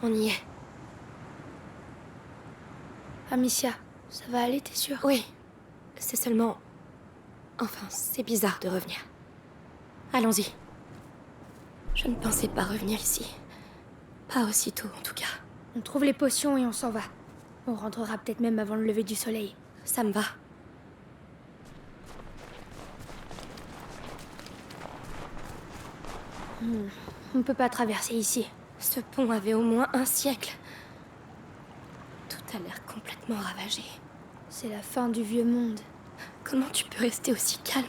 On y est. Amicia, ça va aller, t'es sûre? Oui. C'est seulement... Enfin, c'est bizarre de revenir. Allons-y. Je ne pensais pas revenir ici. Pas aussitôt, en tout cas. On trouve les potions et on s'en va. On rentrera peut-être même avant le lever du soleil. Ça me va. On peut pas traverser ici. Ce pont avait au moins un siècle. Tout a l'air complètement ravagé. C'est la fin du vieux monde. Comment tu peux rester aussi calme?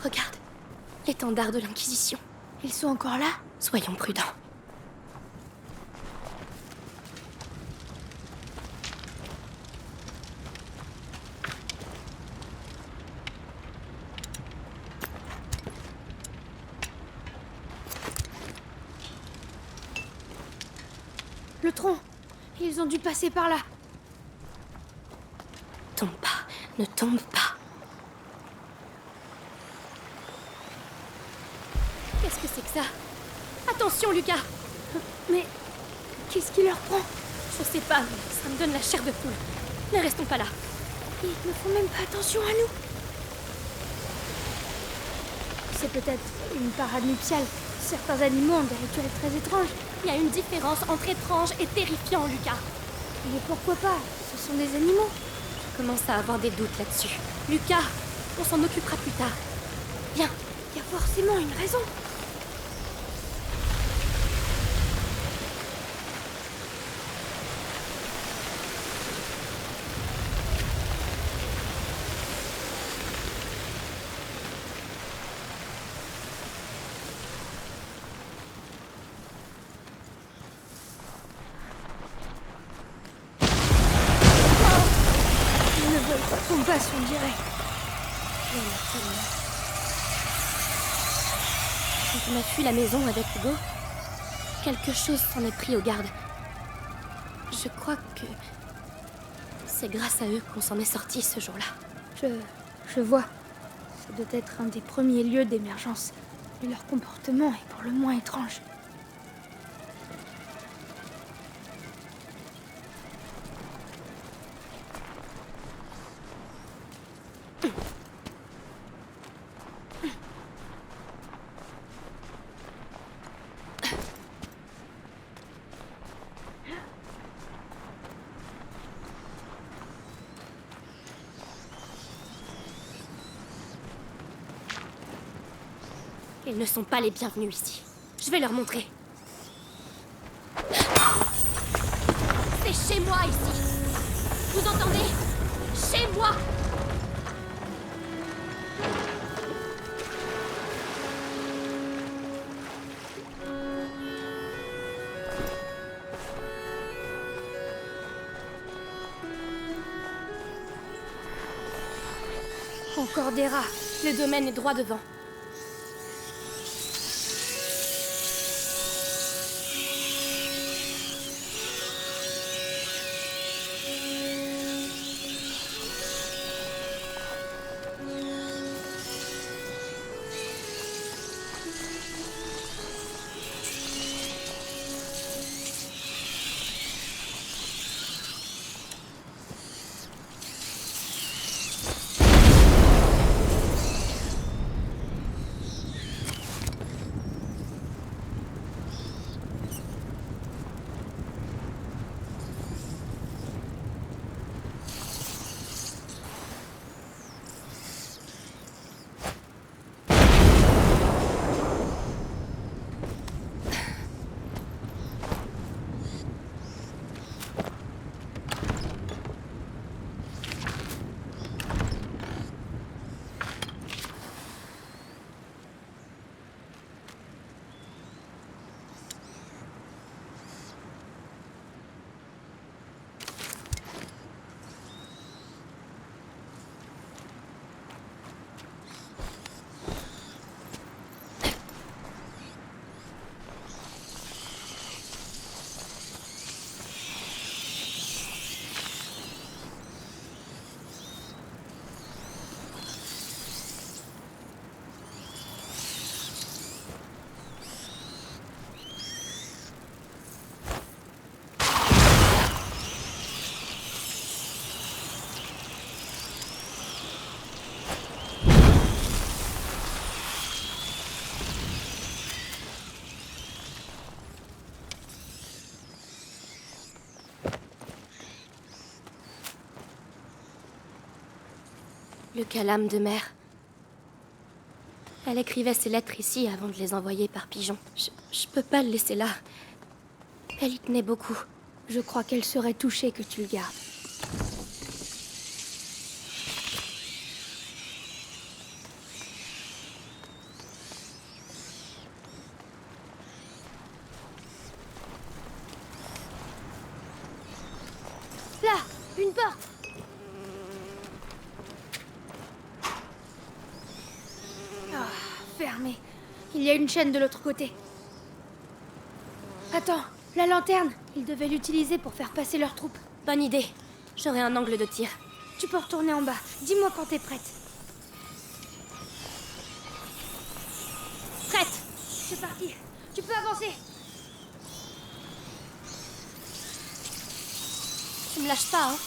Regarde, l'étendard de l'Inquisition. Ils sont encore là? Soyons prudents. Le tronc! Ils ont dû passer par là. Tombe pas, ne tombe pas. Qu'est-ce que c'est que ça? Attention, Lucas! Mais qu'est-ce qui leur prend? Je sais pas, mais ça me donne la chair de poule. Ne restons pas là. Ils ne font même pas attention à nous. C'est peut-être une parade nuptiale. Certains animaux ont des rituels très étranges. Il y a une différence entre étrange et terrifiant, Lucas. Mais pourquoi pas? Ce sont des animaux. Je commence à avoir des doutes là-dessus. Lucas, on s'en occupera plus tard. Viens. Il y a forcément une raison. Ils ne veulent pas qu'on passe, on dirait. Quand on a fui la maison avec Hugo, quelque chose s'en est pris aux gardes. Je crois que c'est grâce à eux qu'on s'en est sortis ce jour-là. Je vois. Ça doit être un des premiers lieux d'émergence. Et leur comportement est pour le moins étrange. Ils ne sont pas les bienvenus ici. Je vais leur montrer. C'est chez moi ici. Vous entendez? Chez moi! Encore des rats. Le domaine est droit devant. Le calame de mer. Elle écrivait ses lettres ici avant de les envoyer par pigeon. Je peux pas le laisser là. Elle y tenait beaucoup. Je crois qu'elle serait touchée que tu le gardes. Là, une porte. Ah, fermé. Il y a une chaîne de l'autre côté. Attends, la lanterne. Ils devaient l'utiliser pour faire passer leurs troupes. Bonne idée. J'aurai un angle de tir. Tu peux retourner en bas. Dis-moi quand t'es prête. Prête! C'est parti. Tu peux avancer. Tu me lâches pas, hein?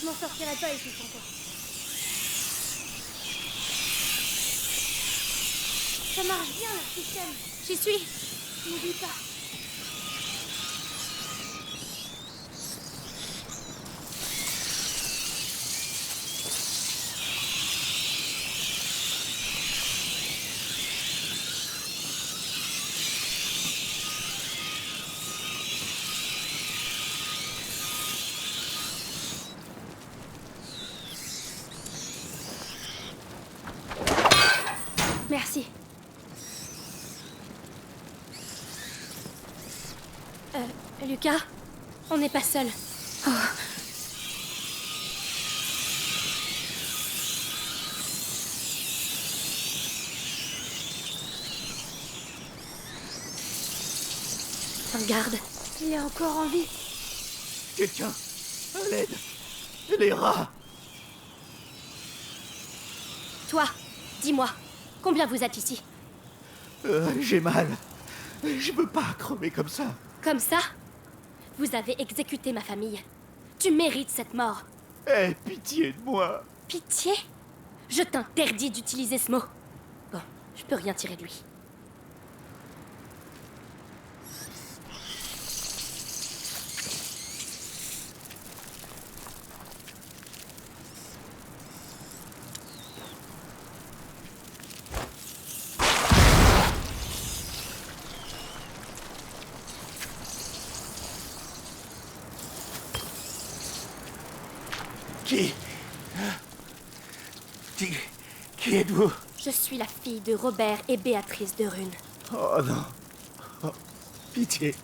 Je m'en sortirai pas ici sans toi. Ça marche bien, leur système. J'y suis. N'oublie pas. Merci. Lucas, on n'est pas seul. Oh. Un garde. Il est encore en vie. Quelqu'un, à l'aide. Les rats. Toi, dis-moi, combien vous êtes ici? J'ai mal. Je veux pas crever comme ça. Comme ça? Vous avez exécuté ma famille. Tu mérites cette mort. Aie pitié de moi. Pitié? Je t'interdis d'utiliser ce mot. Bon, je peux rien tirer de lui. Qui êtes-vous? Je suis la fille de Robert et Béatrice de Rune. Oh non. Oh, pitié.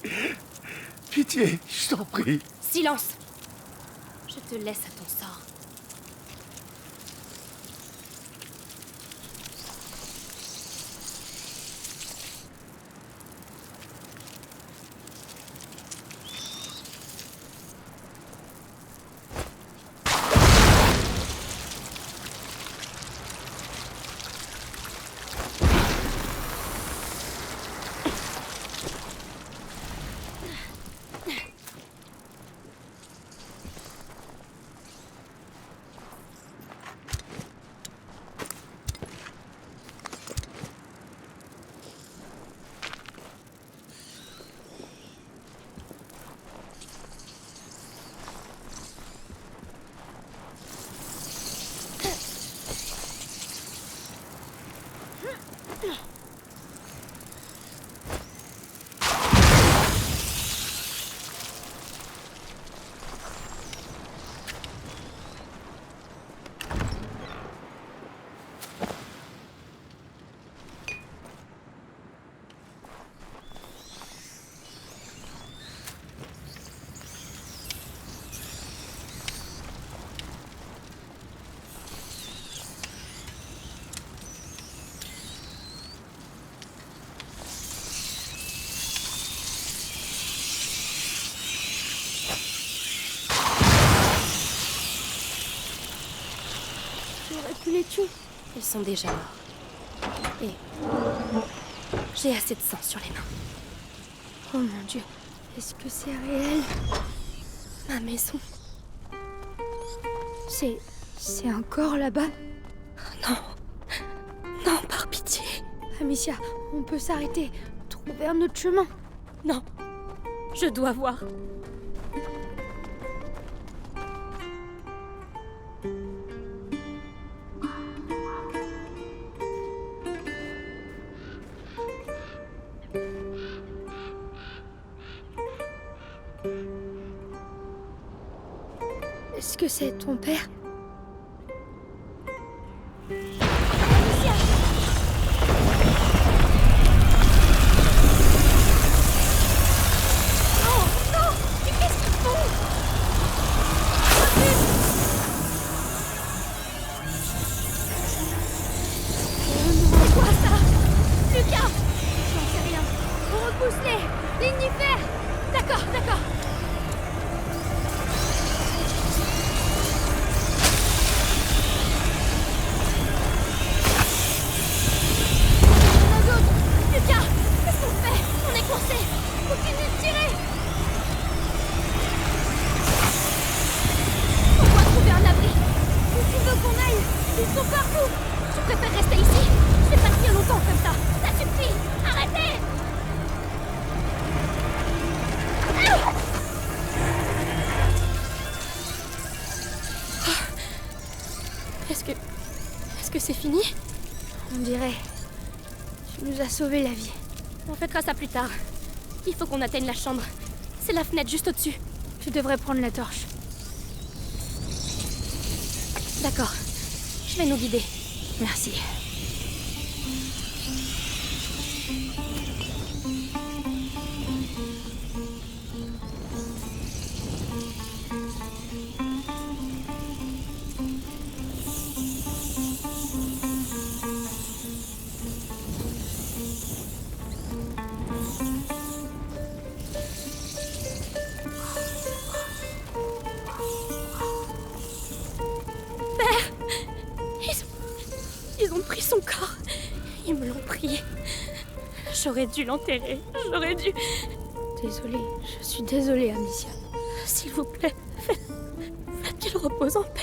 Pitié, je t'en prie. Silence! Je te laisse à ton sort. J'aurais pu les tuer. Ils sont déjà morts. Et j'ai assez de sang sur les mains. Oh mon Dieu, est-ce que c'est réel? Ma maison. C'est encore là-bas? Non. Non, par pitié. Amicia, on peut s'arrêter, trouver un autre chemin. Non. Je dois voir. Est-ce que c'est ton père? Est-ce que c'est fini? On dirait. Tu nous as sauvé la vie. On fêtera ça plus tard. Il faut qu'on atteigne la chambre. C'est la fenêtre juste au-dessus. Tu devrais prendre la torche. D'accord. Je vais nous guider. Merci. Ils ont pris son corps. Ils me l'ont pris. J'aurais dû l'enterrer. J'aurais dû... Désolée, je suis désolée, Amicia. S'il vous plaît, faites qu'il repose en paix.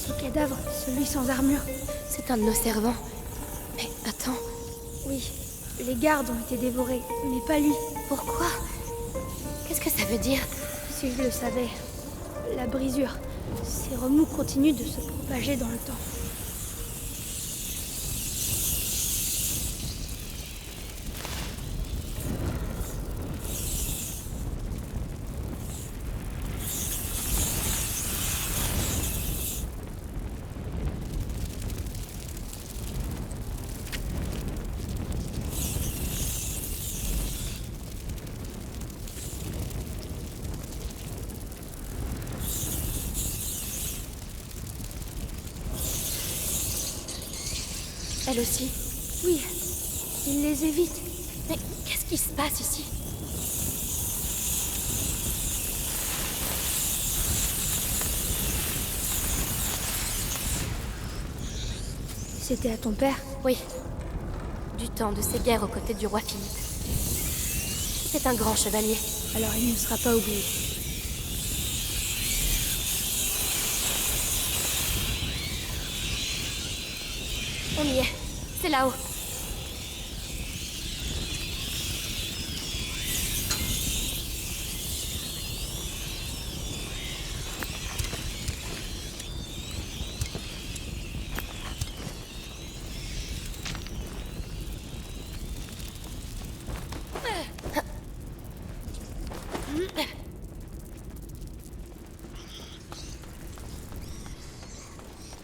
Ce cadavre, celui sans armure. C'est un de nos servants. Mais attends, Oui, les gardes ont été dévorés, mais pas lui. pourquoi? Qu'est-ce que ça veut dire? Si je le savais. La brisure. Ces remous continuent de se propager dans le temps. Elle aussi. Oui, il les évite. Mais qu'est-ce qui se passe ici? C'était à ton père? Oui. Du temps de ses guerres aux côtés du roi Philippe. C'est un grand chevalier. Alors il ne sera pas oublié. On y est. C'est là-haut.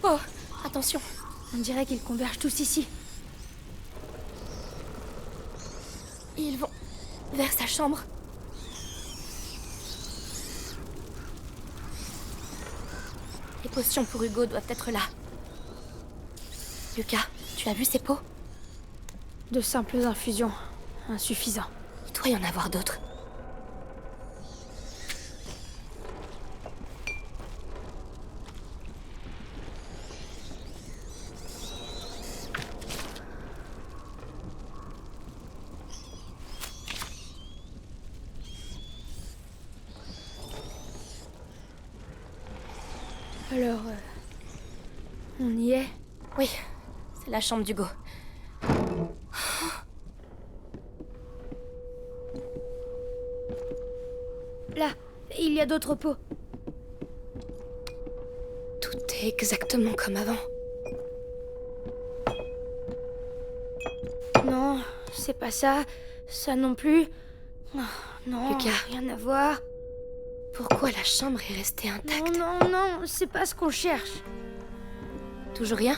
Oh, attention. On dirait qu'ils convergent tous ici. Ils vont vers sa chambre. Les potions pour Hugo doivent être là. Lucas, tu as vu ces pots? De simples infusions. Insuffisant. Il doit y en avoir d'autres. Alors, on y est? Oui, c'est la chambre d'Hugo. Là, il y a d'autres pots. Tout est exactement comme avant. Non, c'est pas ça. Ça non plus. Oh, non, Lucas. rien à voir. Pourquoi la chambre est restée intacte? Non, c'est pas ce qu'on cherche. Toujours rien?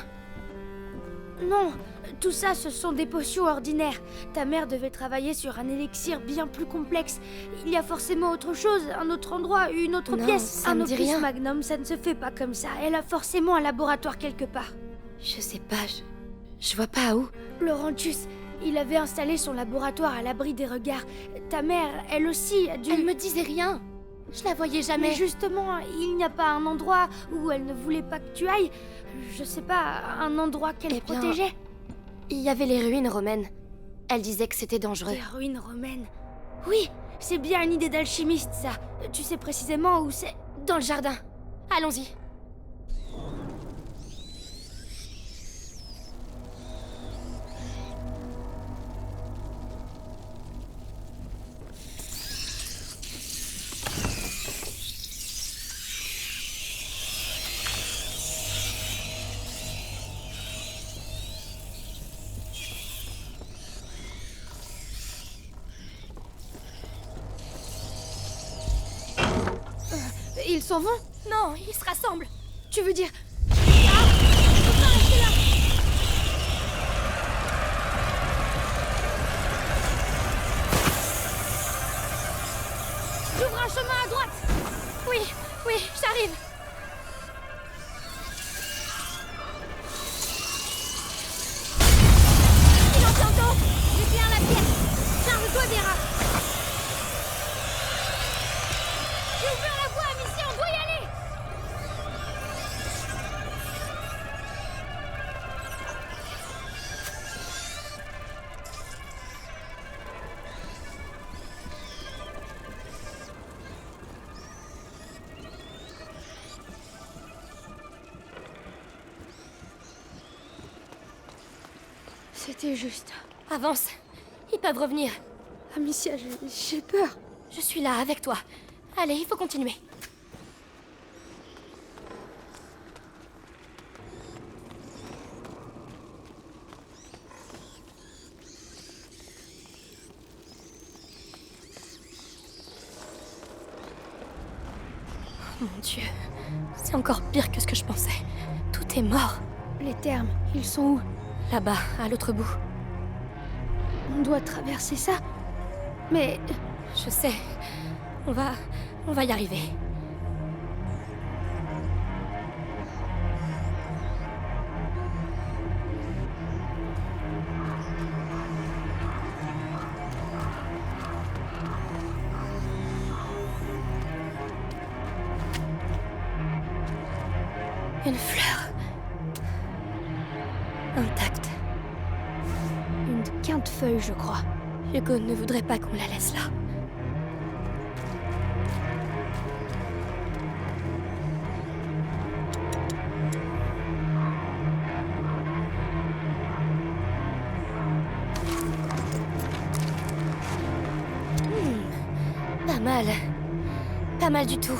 Non, tout ça, ce sont des potions ordinaires. Ta mère devait travailler sur un élixir bien plus complexe. Il y a forcément autre chose, un autre endroit, une autre Non, pièce. ça Un me opus dit rien. magnum, ça ne se fait pas comme ça. Elle a forcément un laboratoire quelque part. Je sais pas, je vois pas où. Laurentius, il avait installé son laboratoire à l'abri des regards. Ta mère, elle aussi, a dû... Elle me disait rien. Je la voyais Mais jamais. justement, il n'y a pas un endroit où elle ne voulait pas que tu ailles. Je sais pas, un endroit qu'elle Eh bien, protégeait. Il y avait les ruines romaines. Elle disait que c'était dangereux. Des ruines romaines. Oui, c'est bien une idée d'alchimiste, ça. Tu sais précisément où c'est? Dans le jardin. Allons-y. Ils s'en vont? Non, ils se rassemblent. Tu veux dire... J'ouvre un chemin à droite! Oui, oui, j'arrive. Il entend donc! J'éclaire la pièce! Charge-toi, Vera! J'ai ouvert la voie, Amicia, on doit y aller! C'était juste... Avance. Ils peuvent revenir. Amicia, j'ai peur. Je suis là avec toi. Allez, il faut continuer. Oh mon Dieu. C'est encore pire que ce que je pensais. Tout est mort. Les termes, ils sont où? Là-bas, à l'autre bout. On doit traverser ça? Mais... Je sais. On va y arriver. Une fleur. Intacte. une quinte-feuille, je crois. Hugo ne voudrait pas qu'on la laisse là. Pas mal. Pas mal du tout.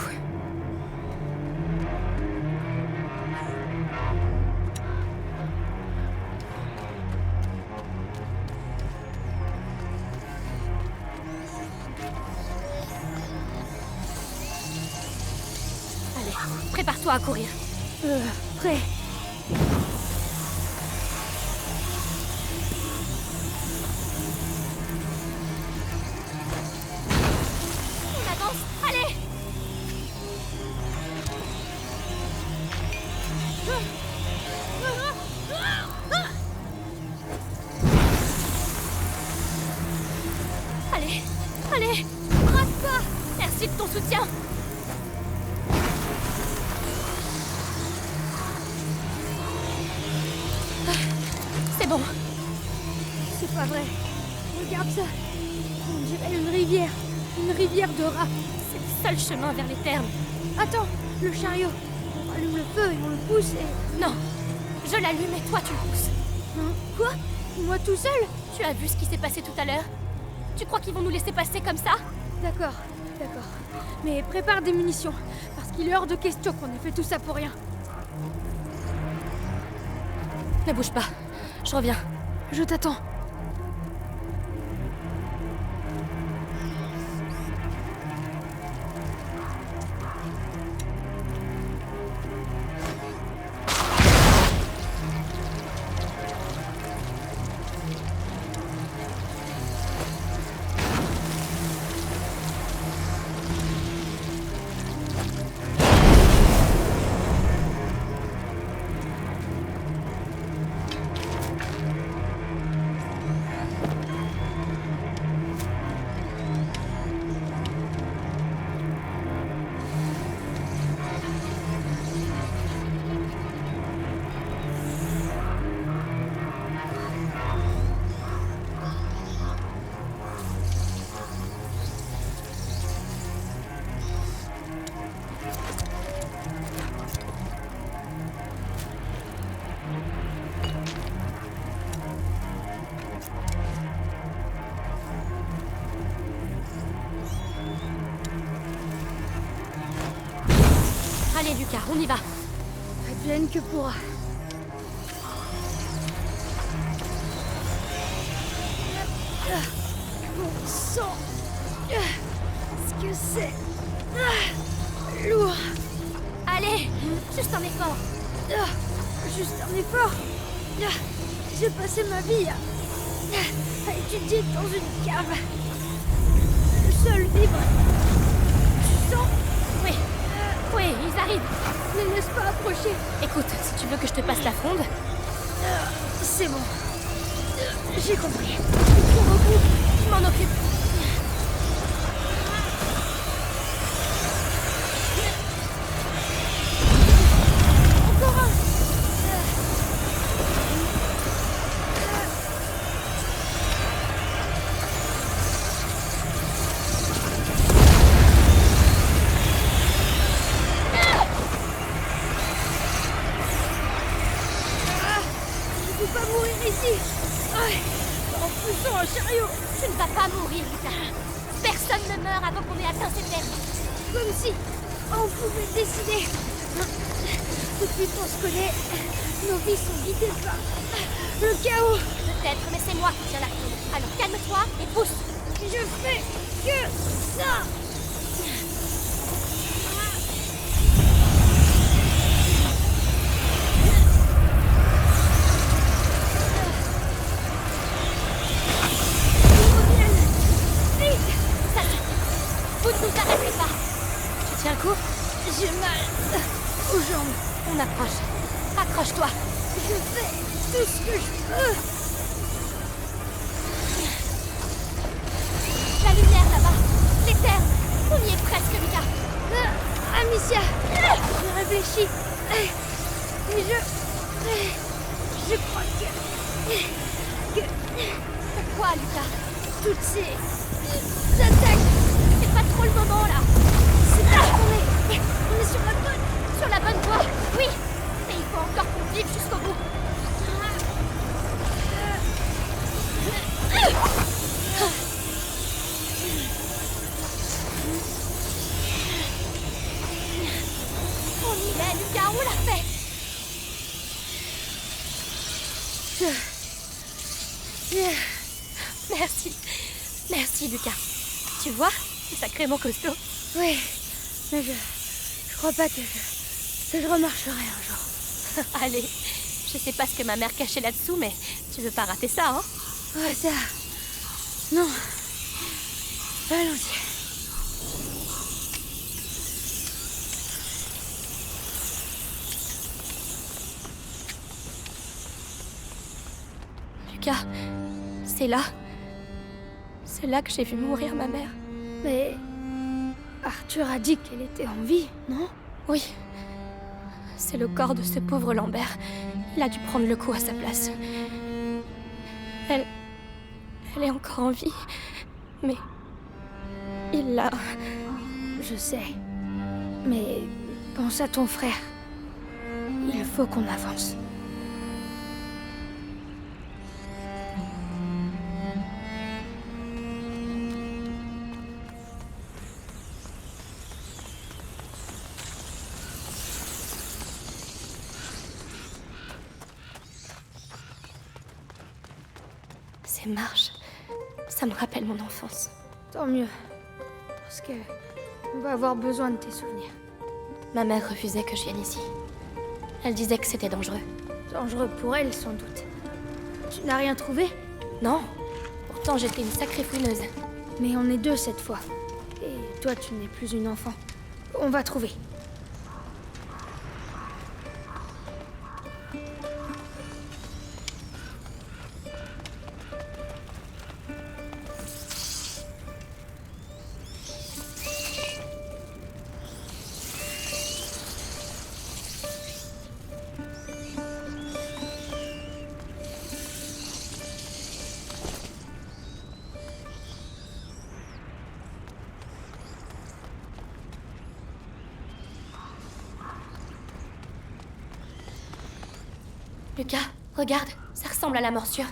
Allez, prépare-toi à courir. Prêt. On avance, allez! Allez, allez, braque-toi! Merci de ton soutien! C'est bon. C'est pas vrai. Regarde ça. On dirait une rivière. Une rivière de rats. C'est le seul chemin vers les termes. Attends, le chariot. On allume le feu et on le pousse et... Non, je l'allume et toi tu le pousses. Hein? Quoi? Moi tout seul? Tu as vu ce qui s'est passé tout à l'heure? Tu crois qu'ils vont nous laisser passer comme ça? D'accord, d'accord. Mais prépare des munitions, parce qu'il est hors de question qu'on ait fait tout ça pour rien. Ne bouge pas, je reviens. Je t'attends. Allez Lucas, on y va. Advienne que pourra. Mon sang. Ce que c'est. Lourd. Allez, juste un effort. Juste un effort. J'ai passé ma vie à étudier dans une cave. Le seul libre. Tu sens? Oui, oui, ils arrivent. Ne laisse pas approcher. Écoute, si tu veux que je te passe la fronde, C'est bon. J'ai compris. Pour au bout. je m'en occupe. Encore un. Je peux pas mourir ici. En poussant un chariot. Tu ne vas pas mourir, Lucas. Personne ne meurt avant qu'on ait atteint ces terres. Comme si on pouvait décider. Depuis qu'on se connaît, nos vies sont guidées par le chaos. Peut-être, mais c'est moi qui tiens la fronde. Alors calme-toi et pousse. Je fais que ça. Ça suffit. Vous ne nous arrêtez pas. Tu tiens le coup? J'ai mal aux jambes. On approche. Accroche-toi. Je fais tout ce que je peux. La lumière là-bas. Les terres. On y est presque, Lucas. Amicia, je réfléchis. Mais je crois que Quoi, Lucas? toutes ces attaques, C'est pas trop le moment là. c'est parce qu'on est sur la bonne. Sur la bonne voie. Oui. Mais il faut encore qu'on vive jusqu'au bout. On y est, Lucas, on l'a fait. Merci. Merci, Lucas. Tu vois, c'est sacrément costaud. Oui, mais je crois pas que je remarcherai un jour. Allez, je sais pas ce que ma mère cachait là-dessous, mais tu veux pas rater ça, hein? Ouais, ça. Non. Allons-y. Lucas, c'est là. C'est là que j'ai vu mourir ma mère. Mais Arthur a dit qu'elle était en vie, non? Oui. C'est le corps de ce pauvre Lambert. Il a dû prendre le coup à sa place. Elle est encore en vie. Mais il l'a... Je sais. Mais pense à ton frère. Il faut qu'on avance. Ces marches, ça me rappelle mon enfance. Tant mieux. Parce que on va avoir besoin de tes souvenirs. Ma mère refusait que je vienne ici. Elle disait que c'était dangereux. Dangereux pour elle, sans doute. Tu n'as rien trouvé? Non, pourtant j'étais une sacrée fouineuse. Mais on est deux cette fois. Et toi, tu n'es plus une enfant. On va trouver. Lucas, regarde, ça ressemble à la morsure.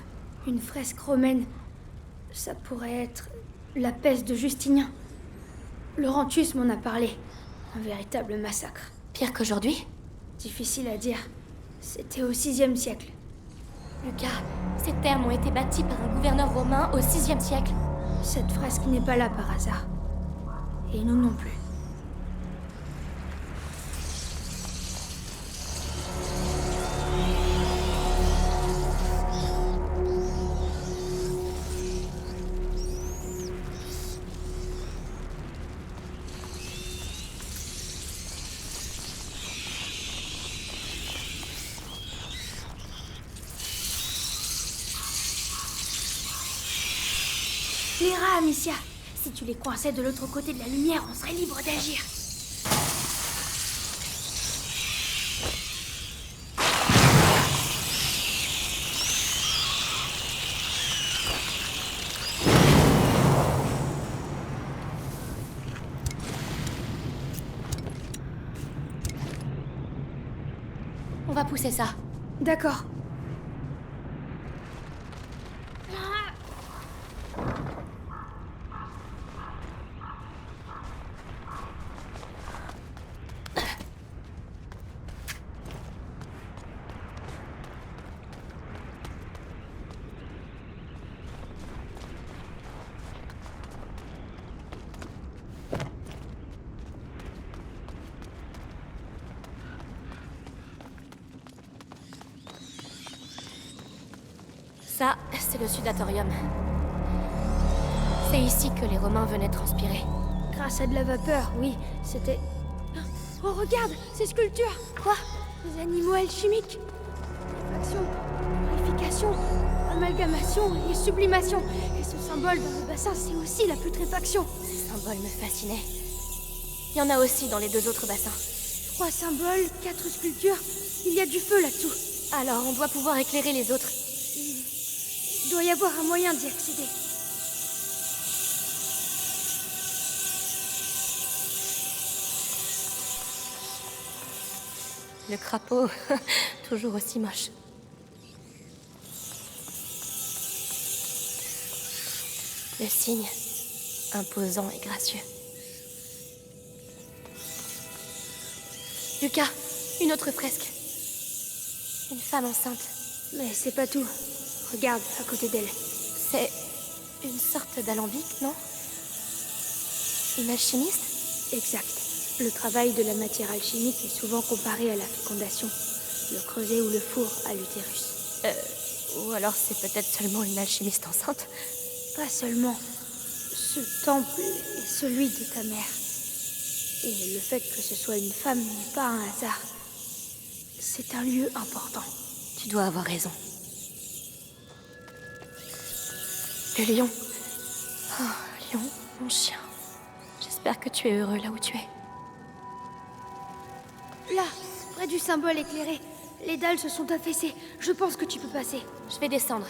Une fresque romaine. Ça pourrait être la peste de Justinien. Laurentius m'en a parlé. Un véritable massacre. Pire qu'aujourd'hui? Difficile à dire. C'était au VIe siècle. Lucas, ces terres ont été bâties par un gouverneur romain au VIe siècle. Cette fresque n'est pas là par hasard. Et nous non plus. Les rats, Amicia. Si tu les coinçais de l'autre côté de la lumière, on serait libre d'agir. On va pousser ça. D'accord. Ça, c'est le sudatorium. C'est ici que les Romains venaient transpirer. Grâce à de la vapeur, oui. C'était... Oh, regarde, ces sculptures. Quoi? Des animaux alchimiques. Réfaction, purification, amalgamation et sublimation. Et ce symbole dans le bassin, c'est aussi la putréfaction. Ces symboles me fascinaient. Il y en a aussi dans les deux autres bassins. 3 symboles, 4 sculptures. Il y a du feu là-dessous. Alors, on doit pouvoir éclairer les autres. Il doit y avoir un moyen d'y accéder. Le crapaud, toujours aussi moche. Le cygne, imposant et gracieux. Lucas, une autre fresque. Une femme enceinte. Mais c'est pas tout. Regarde, à côté d'elle. C'est une sorte d'alambic, non? Une alchimiste? Exact. Le travail de la matière alchimique est souvent comparé à la fécondation. Le creuset ou le four à l'utérus. Ou alors c'est peut-être seulement une alchimiste enceinte? Pas seulement. Ce temple est celui de ta mère. Et le fait que ce soit une femme n'est pas un hasard. C'est un lieu important. Tu dois avoir raison. Le lion. Oh, lion, mon chien. J'espère que tu es heureux là où tu es. Là, près du symbole éclairé. Les dalles se sont affaissées. Je pense que tu peux passer. Je vais descendre.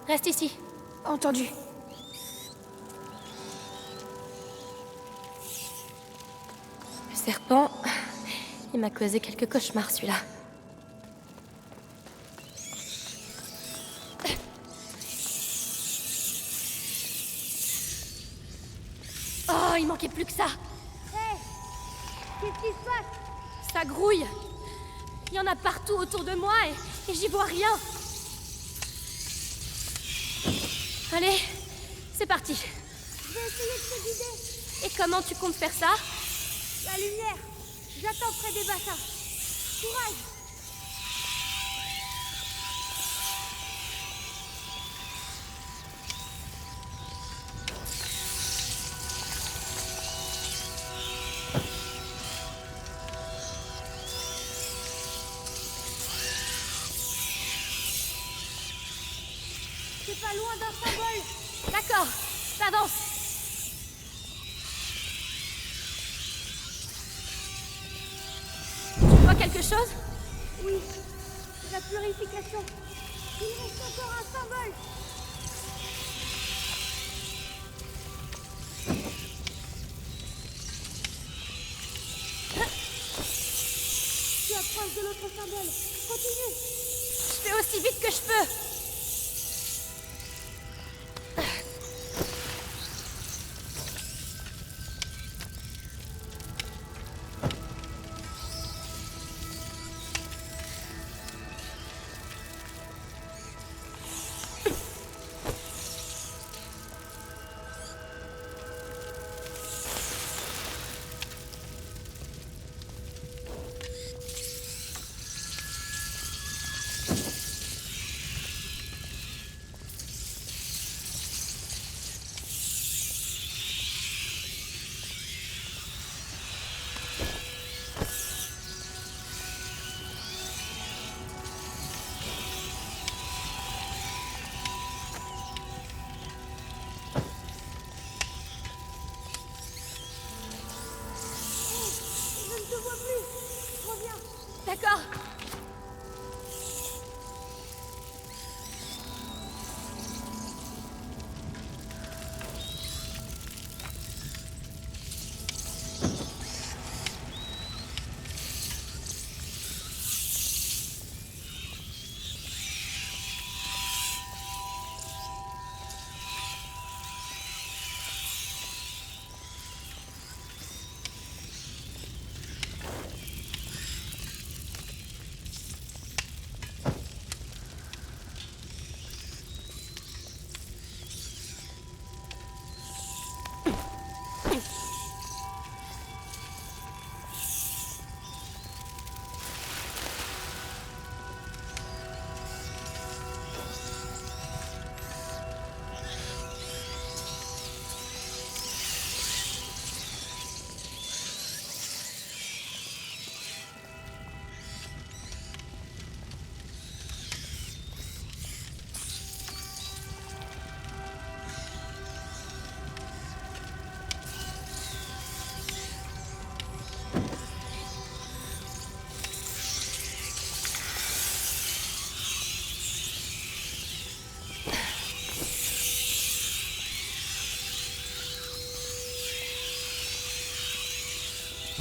Reste ici. Entendu. Le serpent, il m'a causé quelques cauchemars, celui-là. Oh, il manquait plus que ça. Hé, qu'est-ce qui se passe? Ça grouille. Il y en a partout autour de moi et j'y vois rien. Allez, c'est parti. Je vais essayer de te guider. Et comment tu comptes faire ça? La lumière. J'attends près des bassins. Courage. C'est pas loin d'un symbole. D'accord, j'avance. Tu vois quelque chose? Oui, la purification. Il reste encore un symbole. Tu approches de l'autre symbole. Continue. Je fais aussi vite que je peux. Je ne te vois plus. Reviens. D'accord.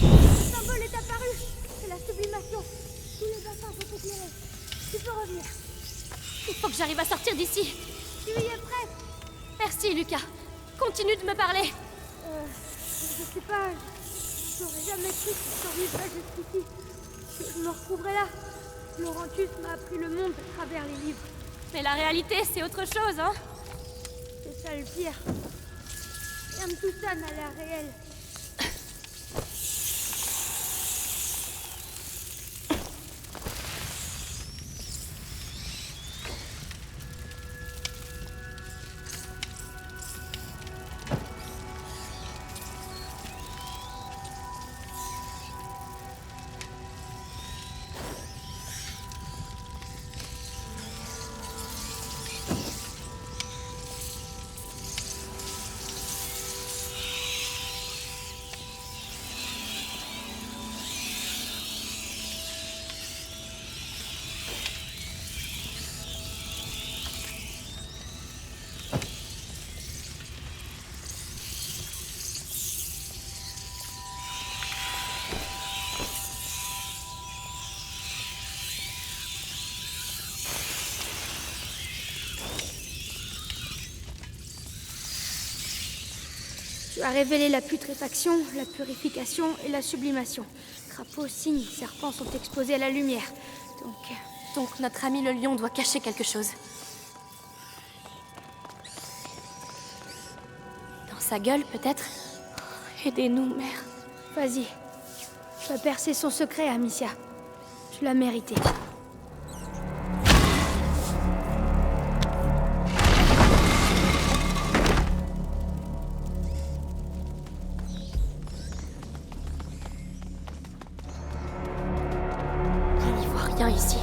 Le symbole est apparu. C'est la sublimation. Tous les bassins sont éclairés. Tu peux revenir. Il faut que j'arrive à sortir d'ici. Tu y es prête? Merci, Lucas. Continue de me parler. Je sais pas. J'aurais jamais cru que je survivrais jusqu'ici. Que je me retrouverais là. Laurentius m'a appris le monde à travers les livres. Mais la réalité, c'est autre chose, hein? C'est ça le pire. Rien de tout ça n'a l'air réel. Tu as révélé la putréfaction, la purification et la sublimation. Crapauds, cygnes, serpents sont exposés à la lumière. Donc notre ami le lion doit cacher quelque chose. Dans sa gueule, peut-être? Aidez-nous, mère. Vas-y. Tu vas percer son secret, Amicia. Tu l'as mérité. On n'y voit rien ici.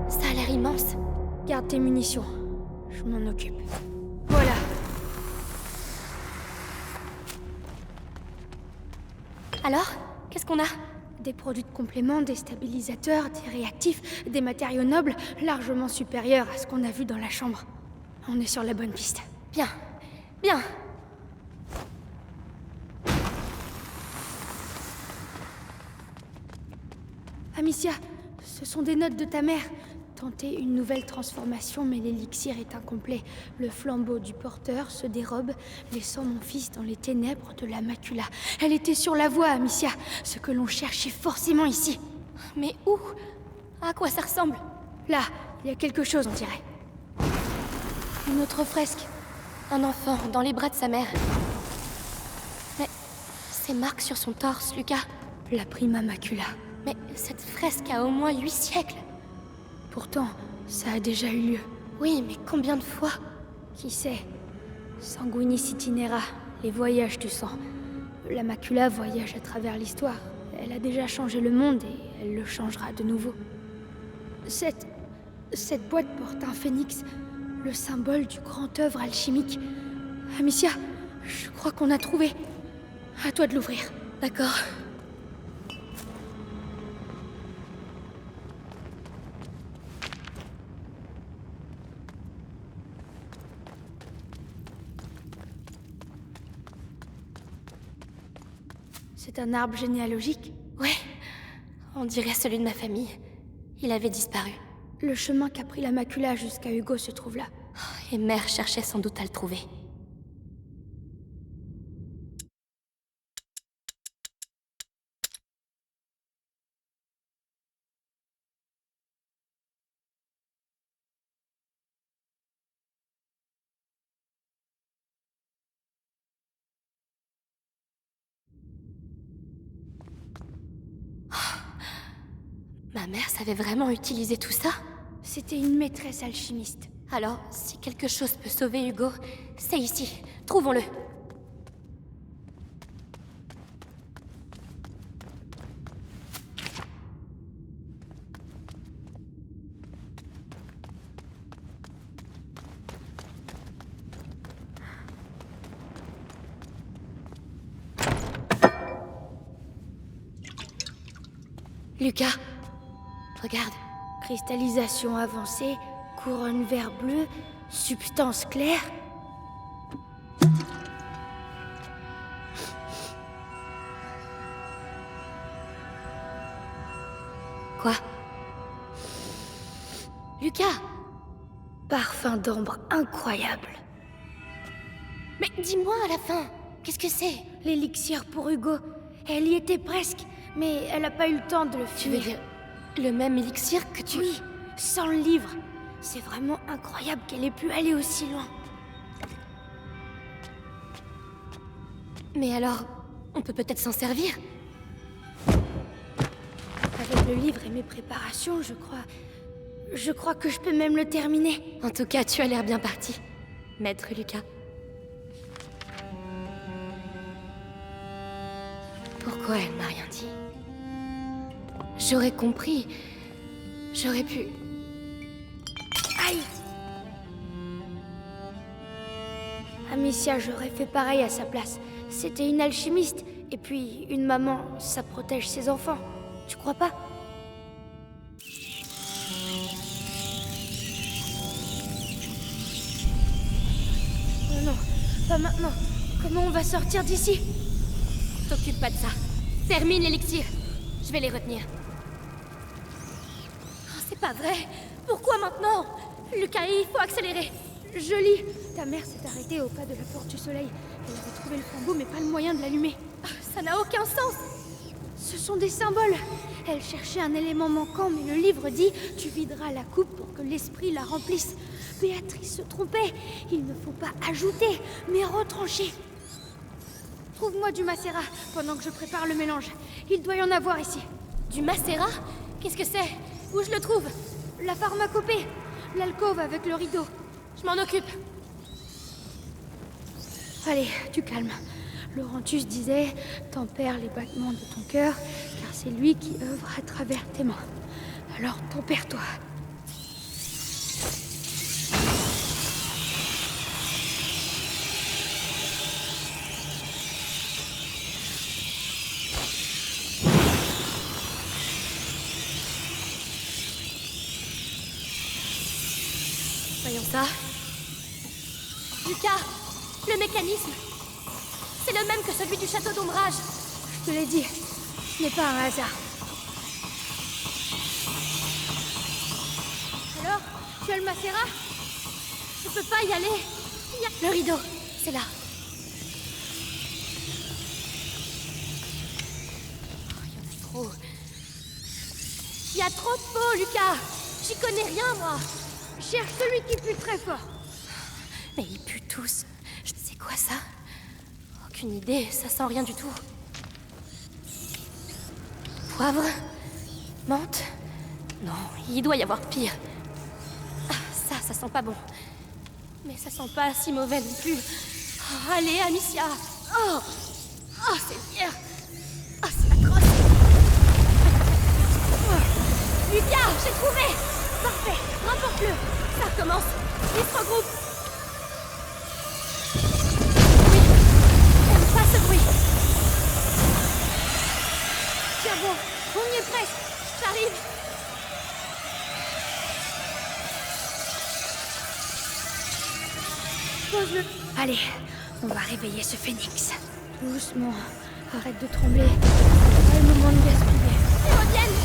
Ça a l'air immense. Garde tes munitions. Je m'en occupe. Voilà. Alors? Qu'est-ce qu'on a? Des produits de complément, des stabilisateurs, des réactifs, des matériaux nobles, largement supérieurs à ce qu'on a vu dans la chambre. On est sur la bonne piste. Bien. Bien. Amicia, ce sont des notes de ta mère. Tenter une nouvelle transformation, mais l'élixir est incomplet. Le flambeau du porteur se dérobe, laissant mon fils dans les ténèbres de la macula. Elle était sur la voie, Amicia. Ce que l'on cherchait forcément ici. Mais où? À quoi ça ressemble? Là, il y a quelque chose, on dirait. Une autre fresque. Un enfant dans les bras de sa mère. Mais ces marques sur son torse, Lucas. La prima macula. Mais cette fresque a au moins 8 siècles. Pourtant, ça a déjà eu lieu. Oui, mais combien de fois? Qui sait? Sanguinis itinera, les voyages du sang. La macula voyage à travers l'histoire. Elle a déjà changé le monde et elle le changera de nouveau. Cette boîte porte un phénix, le symbole du grand œuvre alchimique. Amicia, je crois qu'on a trouvé. À toi de l'ouvrir. D'accord. C'est un arbre généalogique. Ouais, on dirait celui de ma famille. Il avait disparu. Le chemin qu'a pris la macula jusqu'à Hugo se trouve là. Et mère cherchait sans doute à le trouver. Ma mère savait vraiment utiliser tout ça? C'était une maîtresse alchimiste. Alors, si quelque chose peut sauver Hugo, c'est ici. Trouvons-le. Lucas, regarde. Cristallisation avancée, couronne vert bleu, substance claire. Quoi? Lucas! Parfum d'ambre incroyable. Mais dis-moi à la fin, qu'est-ce que c'est? L'élixir pour Hugo. Elle y était presque, mais elle n'a pas eu le temps de le Tu veux finir. dire le même élixir que tu... Oui, sans le livre. C'est vraiment incroyable qu'elle ait pu aller aussi loin. Mais alors, on peut peut-être s'en servir? Avec le livre et mes préparations, je crois que je peux même le terminer. En tout cas, tu as l'air bien parti, maître Lucas. Pourquoi elle m'a rien dit? J'aurais compris. J'aurais pu... Aïe! Amicia, j'aurais fait pareil à sa place. C'était une alchimiste. Et puis, une maman, ça protège ses enfants. Tu crois pas? Oh non, pas maintenant. Comment on va sortir d'ici? T'occupe pas de ça. Termine l'élixir. Je vais les retenir. Oh, c'est pas vrai. Pourquoi maintenant? Lucas, il faut accélérer. Je lis. Ta mère s'est arrêtée au pas de la Porte du Soleil. Elle avait trouvé le flambeau, mais pas le moyen de l'allumer. Ça n'a aucun sens. Ce sont des symboles. Elle cherchait un élément manquant, mais le livre dit « Tu videras la coupe pour que l'esprit la remplisse ». Béatrice se trompait. Il ne faut pas ajouter, mais retrancher. Trouve-moi du macérat pendant que je prépare le mélange. Il doit y en avoir ici. Du macérat? Qu'est-ce que c'est? Où je le trouve? La pharmacopée. L'alcôve avec le rideau. Je m'en occupe. Allez, tu calmes. Laurentus disait « Tempère les battements de ton cœur, car c'est lui qui œuvre à travers tes mains. Alors tempère-toi. » Voyons ça. Lucas, le mécanisme. C'est le même que celui du château d'ombrage. Je te l'ai dit, ce n'est pas un hasard. Alors, tu as le macérat? Je peux pas y aller. Il y a... Le rideau, c'est là. Oh, il y en a trop. Il y a trop de peau, Lucas. J'y connais rien, moi. Cherche celui qui pue très fort. Mais ils puent tous. C'est quoi ça? Aucune idée, ça sent rien du tout. Poivre? Menthe? Non, il doit y avoir pire. Ah, ça sent pas bon. Mais ça sent pas si mauvais non plus. Oh, allez, Amicia. Oh, c'est bien. Oh, c'est atroce. Oh. Lucas, j'ai trouvé. Parfait, remporte-le. Ça recommence. Il se regroupe. Oui, j'aime pas ce bruit. Tiens bon, on y est presque. J'arrive. Pose-le. Allez, on va réveiller ce phénix. Doucement, arrête de trembler. Pas le moment de gaspiller. Ils reviennent.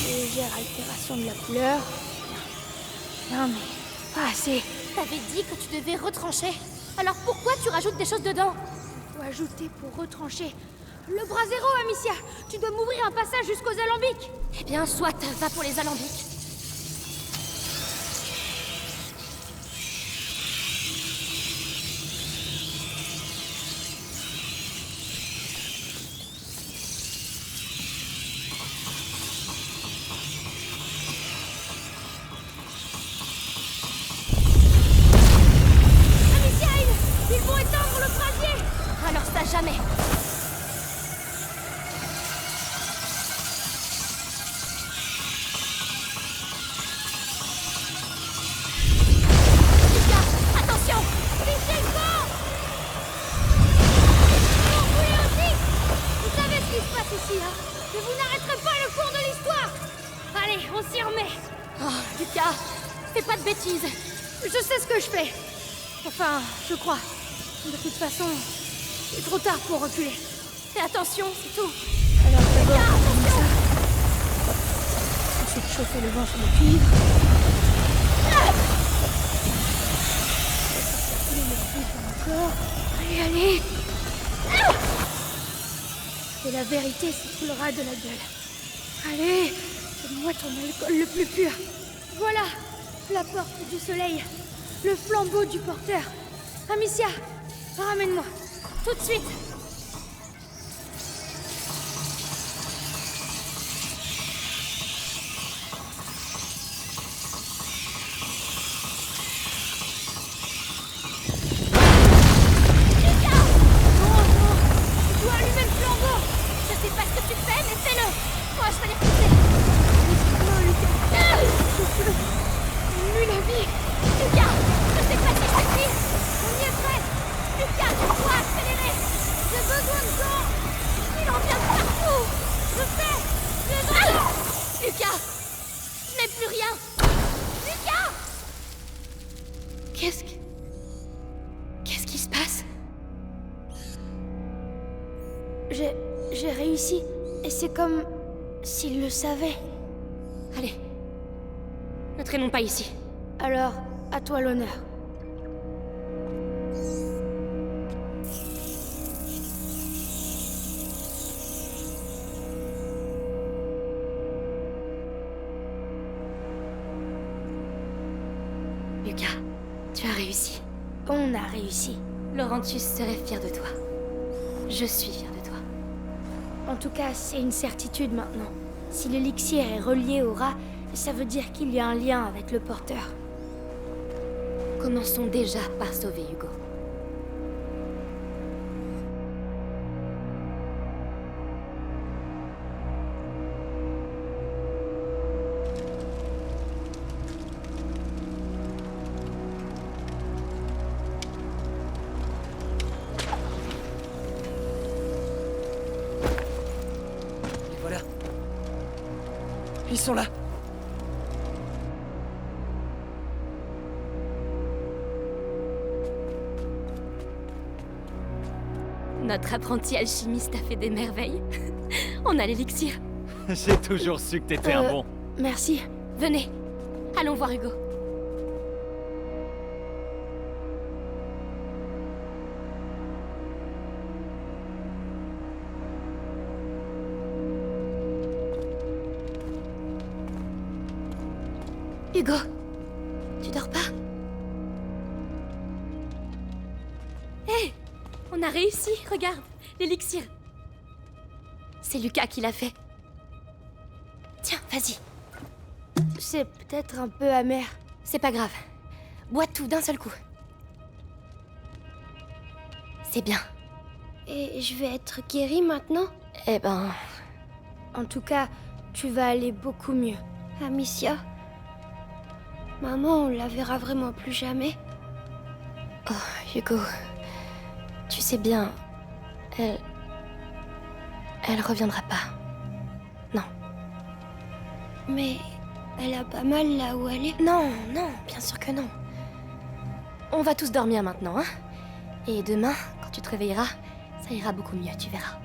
Légère altération de la couleur. Non mais, pas assez. T'avais dit que tu devais retrancher. Alors pourquoi tu rajoutes des choses dedans? Faut ajouter pour retrancher. Le bras zéro, Amicia. Tu dois m'ouvrir un passage jusqu'aux alambics. Eh bien, soit, va pour les alambics. Amicia, ils vont éteindre le brasier. Alors ça, jamais. Lucas, attention! Vichenko! Vous voulez aussi? Vous savez ce qui se passe ici, hein? Mais vous n'arrêterez pas le cours de l'histoire. Allez, on s'y remet. Oh, Lucas, fais pas de bêtises. Je sais ce que je fais. Enfin, je crois. De toute façon, c'est trop tard pour reculer. Fais attention, c'est tout. Alors d'abord, Lucas, on met attention! ça. Ensuite, chauffer le vent sur le cuivre. Circuler le fluide dans le corps. Allez, allez. Et la vérité s'écoulera de la gueule. Allez, donne-moi ton alcool le plus pur. Voilà, la porte du soleil. Le flambeau du porteur. Amicia, ramène-moi. Tout de suite. Lucas! Non, non, tu dois allumer le flambeau. Je sais pas ce que tu fais, mais fais-le. Moi, je vais les repousser. Non, Lucas. Souffle. Mue la vie. Lucas, je sais pas si je t'écris. On y est presque. Lucas, tu dois accélérer. J'ai besoin de temps. Il en vient de partout. Je sais. J'ai besoin. Lucas, je n'ai plus rien. Lucas! Qu'est-ce qui se passe? J'ai réussi. Et c'est comme s'il le savait. Allez. Ne traînons pas ici. Alors, à toi l'honneur. Lucas, tu as réussi. On a réussi. Laurentius serait fier de toi. Je suis fier de toi. En tout cas, c'est une certitude maintenant. Si l'élixir est relié au rat, ça veut dire qu'il y a un lien avec le porteur. Commençons déjà par sauver Hugo. Les voilà. Ils sont là. Notre apprenti alchimiste a fait des merveilles. On a l'élixir. J'ai toujours su que t'étais un bon. Merci. Venez, allons voir Hugo. Hugo, tu dors pas? Hé, on a réussi, regarde, l'élixir. C'est Lucas qui l'a fait. Tiens, vas-y. C'est peut-être un peu amer. C'est pas grave. Bois tout d'un seul coup. C'est bien. Et je vais être guérie maintenant? Eh ben... En tout cas, tu vas aller beaucoup mieux. Amicia? Maman, on la verra vraiment plus jamais? Oh, Hugo... Tu sais bien... Elle reviendra pas. Non. Mais elle a pas mal là où elle est. Non, non, bien sûr que non. On va tous dormir maintenant, hein? Et demain, quand tu te réveilleras, ça ira beaucoup mieux, tu verras.